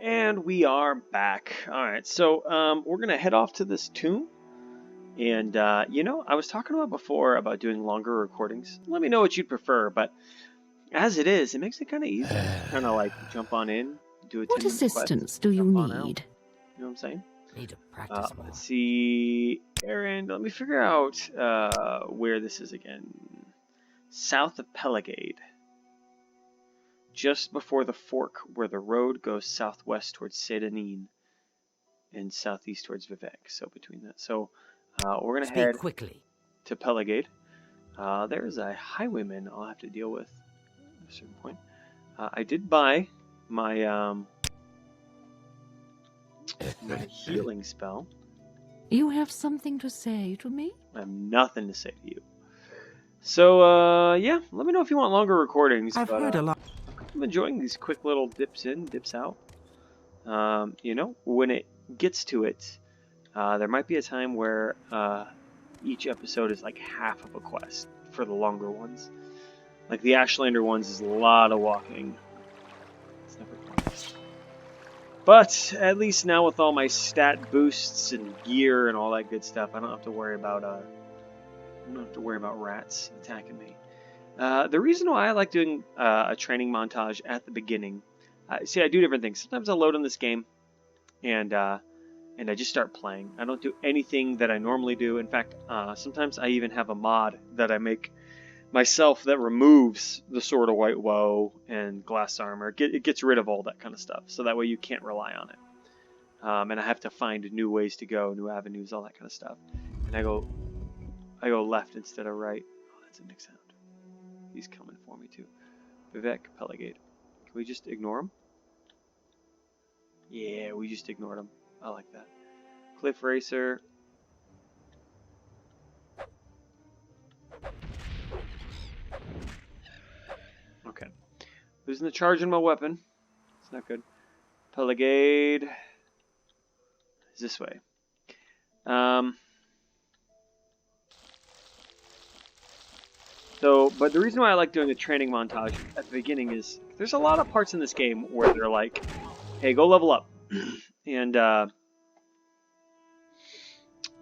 And we are back. Alright, so we're going to head off to this tomb. And, you know, I was talking about before about doing longer recordings. Let me know what you'd prefer, but as it is, it makes it kind of easy. Kind of like jump on in, do a 10-minute What assistance quest, do you jump on out. need? You know what I'm saying? Need to practice more. Let's see. Aaron, let me figure out where this is again. South of Pelagade. Just before the fork where the road goes southwest towards Sedanin and southeast towards Vivek. So between that. So we're going to head quickly to Pelagade. There's a highwayman I'll have to deal with at a certain point. I did buy my, my healing spell. You have something to say to me? I have nothing to say to you. So, yeah, let me know if you want longer recordings. I've heard a lot. I'm enjoying these quick little dips in, dips out. You know, when it gets to it, there might be a time where each episode is like half of a quest for the longer ones. Like the Ashlander ones is a lot of walking. It's never fun. But at least now with all my stat boosts and gear and all that good stuff, I don't have to worry about rats attacking me. The reason why I like doing a training montage at the beginning, see, I do different things. Sometimes I'll load on this game, and I just start playing. I don't do anything that I normally do. In fact, sometimes I even have a mod that I make myself that removes the Sword of White Woe and glass armor. It gets rid of all that kind of stuff, so that way you can't rely on it. And I have to find new ways to go, new avenues, all that kind of stuff. And I go left instead of right. Oh, that's a mix sound. He's coming for me too. Vivek, Pelagade. Can we just ignore him? Yeah, we just ignored him. I like that. Cliff Racer. Okay. Losing the charge on my weapon. It's not good. Pelagade is this way. But the reason why I like doing a training montage at the beginning is there's a lot of parts in this game where they're like, hey, go level up. And that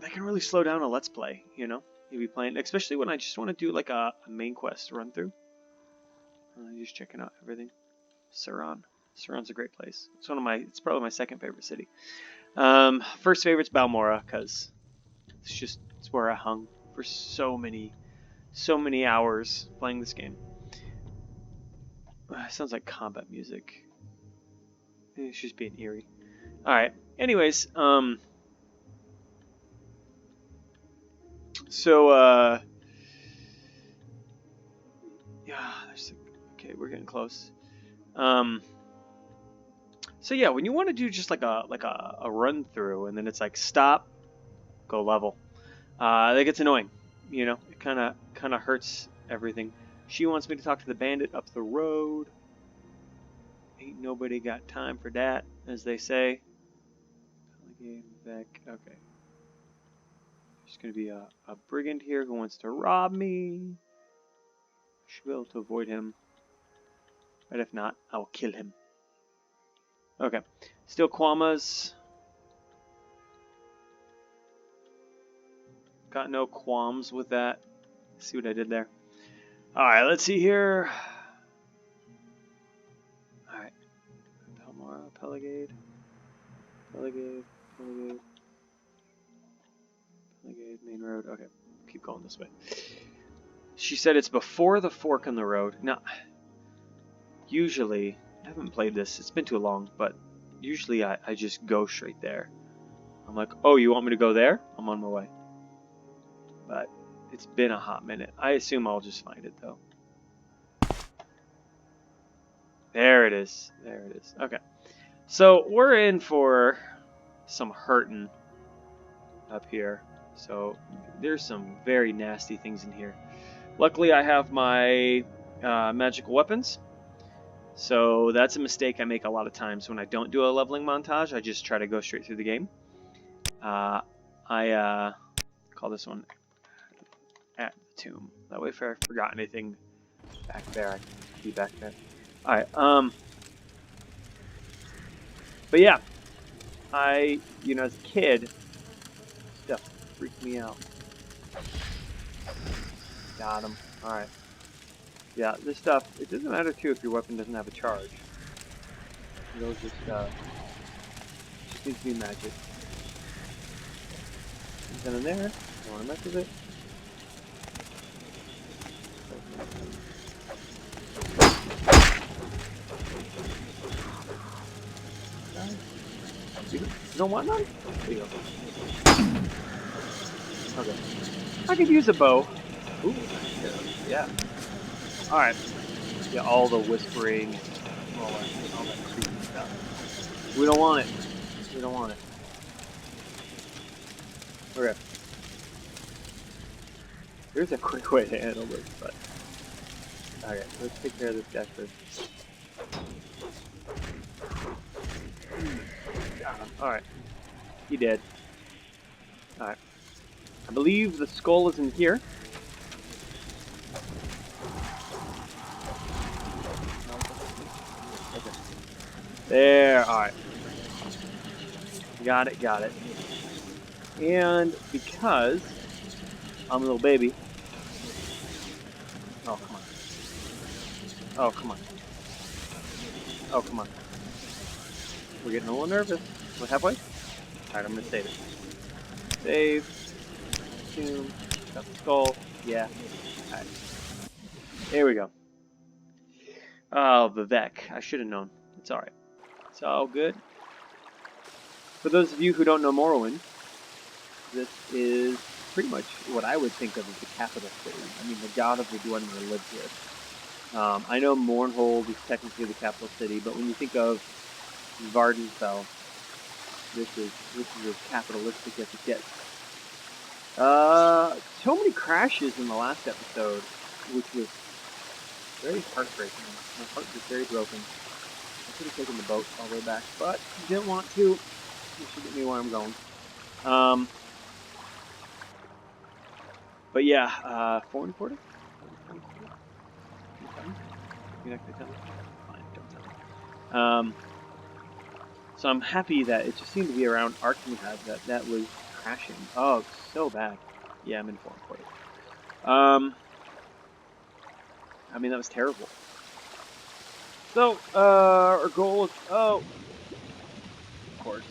can really slow down a Let's Play, you know? You'll be playing, especially when I just want to do like a main quest run through. Just checking out everything. Saran. Saran's a great place. It's probably my second favorite city. First favorite's Balmora, because it's where I hung for so many hours playing this game. Sounds like combat music. It's just being eerie. Alright, anyways, yeah, okay, we're getting close. So yeah, when you want to do just like a run through, and then it's like stop, go level, that gets annoying. You know, it kind of hurts everything. She wants me to talk to the bandit up the road. Ain't nobody got time for that, as they say. Back. Okay. There's gonna be a brigand here who wants to rob me. Should be able to avoid him. But if not, I will kill him. Okay. Still Quamas. Got no qualms with that. See what I did there? Alright, let's see here. Alright. Palmora, Pelagade, main road. Okay, keep going this way. She said it's before the fork in the road. Now, usually, I haven't played this. It's been too long, but usually I just go straight there. I'm like, oh, you want me to go there? I'm on my way. But it's been a hot minute. I assume I'll just find it, though. There it is. There it is. Okay. So we're in for some hurting up here. So there's some very nasty things in here. Luckily, I have my magical weapons. So that's a mistake I make a lot of times when I don't do a leveling montage. I just try to go straight through the game. I call this one at the tomb. That way if I forgot anything back there, I can be back there. Alright, But yeah, as a kid, stuff freaked me out. Got him. All right. Yeah, this stuff, it doesn't matter too if your weapon doesn't have a charge. It'll just needs to be magic. Something in there. Don't want to mess with it. You don't want none? There you go. Okay. I could use a bow. Ooh, yeah. Alright. Yeah, all the whispering, all that creepy stuff. We don't want it. We don't want it. Okay. Here's a quick way to handle this, but... Okay, let's take care of this guy first. Alright. He did. Alright. I believe the skull is in here. Okay. There, alright. Got it. And because I'm a little baby. Oh, come on. Oh, come on. Oh, come on. We're getting a little nervous. We're halfway? Alright, I'm gonna save it. Save. Consume. Got the skull. Yeah. Alright. There we go. Oh, Vivek. I should have known. It's alright. It's all good. For those of you who don't know Morrowind, this is pretty much what I would think of as the capital city. I mean, the god of the Dwemer lives here. I know Mournhold is technically the capital city, but when you think of Vardenfell, this is as capitalistic as it gets. So many crashes in the last episode, which was very heartbreaking. My heart was very broken. I could have taken the boat all the way back, but didn't want to. You should get me where I'm going. But yeah, foreign quarter? You're not going to tell me? Fine, don't tell me. So I'm happy that it just seemed to be around Arkenhad that was crashing. Oh, so bad. Yeah, I'm in foreign quarter. I mean, that was terrible. So, our goal is... Oh! Of course.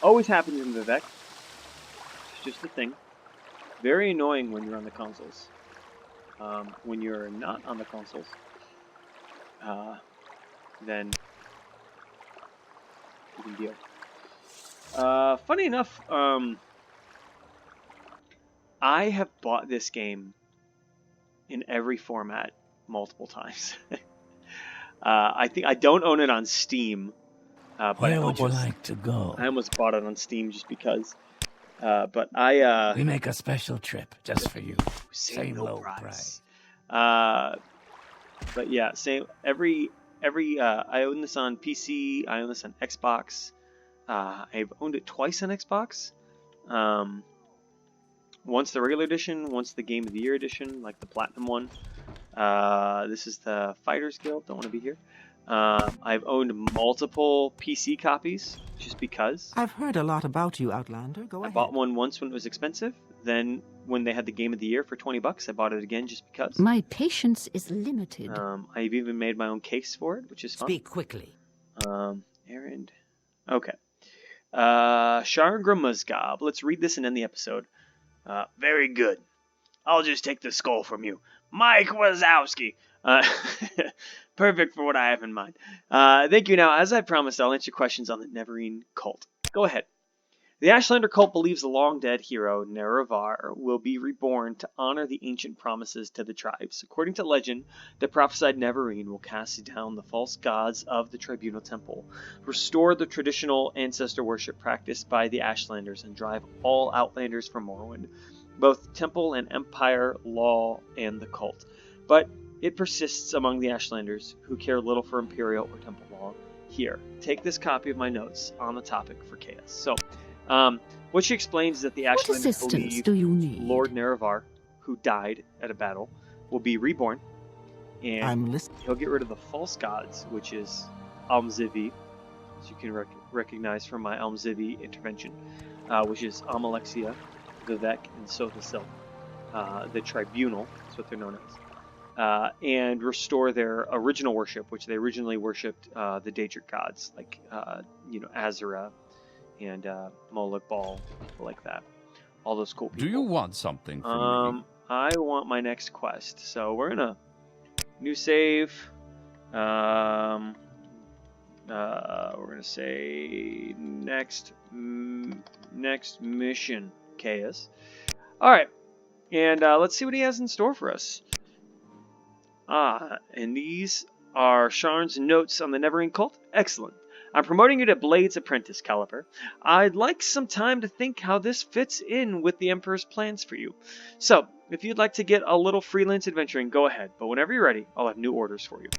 Always happens in Vivek. It's just a thing. Very annoying when you're on the consoles. When you're not on the consoles, then you can deal. Funny enough, I have bought this game in every format multiple times. I think I don't own it on Steam. Where would you like to go? I almost bought it on Steam just because. But we make a special trip just for you. Same no low price. But yeah, same every I own this on PC. I own this on Xbox. I've owned it twice on Xbox. Once the regular edition, once the Game of the Year edition, like the Platinum one. This is the Fighters Guild. Don't want to be here. I've owned multiple PC copies just because. I've heard a lot about you, Outlander. Go ahead. I bought one once when it was expensive. Then when they had the Game of the Year for $20, I bought it again just because. My patience is limited. I've even made my own case for it, which is fun. Speak quickly. Errand. Okay. Sharngra Musgob. Let's read this and end the episode. Very good. I'll just take the skull from you. Mike Wazowski. Perfect for what I have in mind. Thank you. Now, as I promised, I'll answer questions on the Neverine cult. Go ahead. The Ashlander cult believes the long-dead hero, Nerevar, will be reborn to honor the ancient promises to the tribes. According to legend, the prophesied Neverine will cast down the false gods of the Tribunal Temple, restore the traditional ancestor worship practiced by the Ashlanders, and drive all Outlanders from Morrowind, both Temple and Empire, law, and the cult. But it persists among the Ashlanders, who care little for Imperial or Temple law. Here, take this copy of my notes on the topic for Chaos. So, what she explains is that the Ashlanders believe Lord Nerevar, who died at a battle, will be reborn, and he'll get rid of the false gods, which is Almzivi, as you can recognize from my Almzivi intervention, which is Amalexia, Vivek, and Sothasil, the Tribunal, that's what they're known as, and restore their original worship, which they originally worshipped the Daedric gods, like Azura and Moloch Ball, people like that. All those cool people. Do you want something from me? I want my next quest, so we're gonna new save. We're gonna say next mission, Chaos. All right, and let's see what he has in store for us. And these are Sharn's notes on the Neverine cult. Excellent. I'm promoting you to Blade's Apprentice, Caliber. I'd like some time to think how this fits in with the Emperor's plans for you. So, if you'd like to get a little freelance adventuring, go ahead. But whenever you're ready, I'll have new orders for you.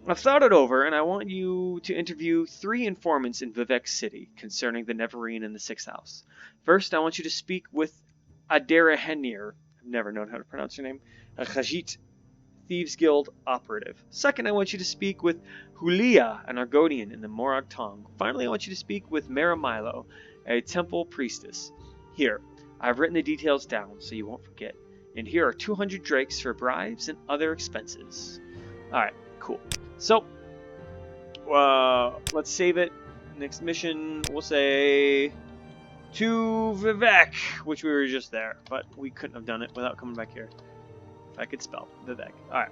I've thought it over, and I want you to interview 3 informants in Vivek City concerning the Neverine in the 6th house. First, I want you to speak with Adara Henir. I've never known how to pronounce her name. A Khajit Thieves Guild operative. Second, I want you to speak with Hulia, an Argonian in the Morag Tong. Finally, I want you to speak with Maramilo, a temple priestess. Here, I've written the details down so you won't forget. And here are 200 drakes for bribes and other expenses. Alright, cool. So, let's save it. Next mission, we'll say to Vivek, which we were just there, but we couldn't have done it without coming back here. If I could spell Vivek. Alright,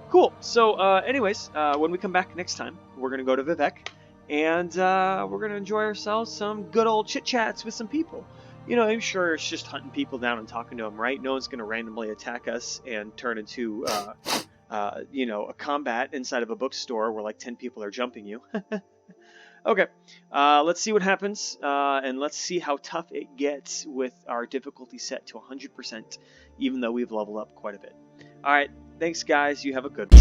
cool. So, anyways, when we come back next time, we're going to go to Vivek, and we're going to enjoy ourselves some good old chit-chats with some people. You know, I'm sure it's just hunting people down and talking to them, right? No one's going to randomly attack us and turn into, a combat inside of a bookstore where like 10 people are jumping you. Okay, let's see what happens, and let's see how tough it gets with our difficulty set to 100%, even though we've leveled up quite a bit. Alright, thanks guys, you have a good one.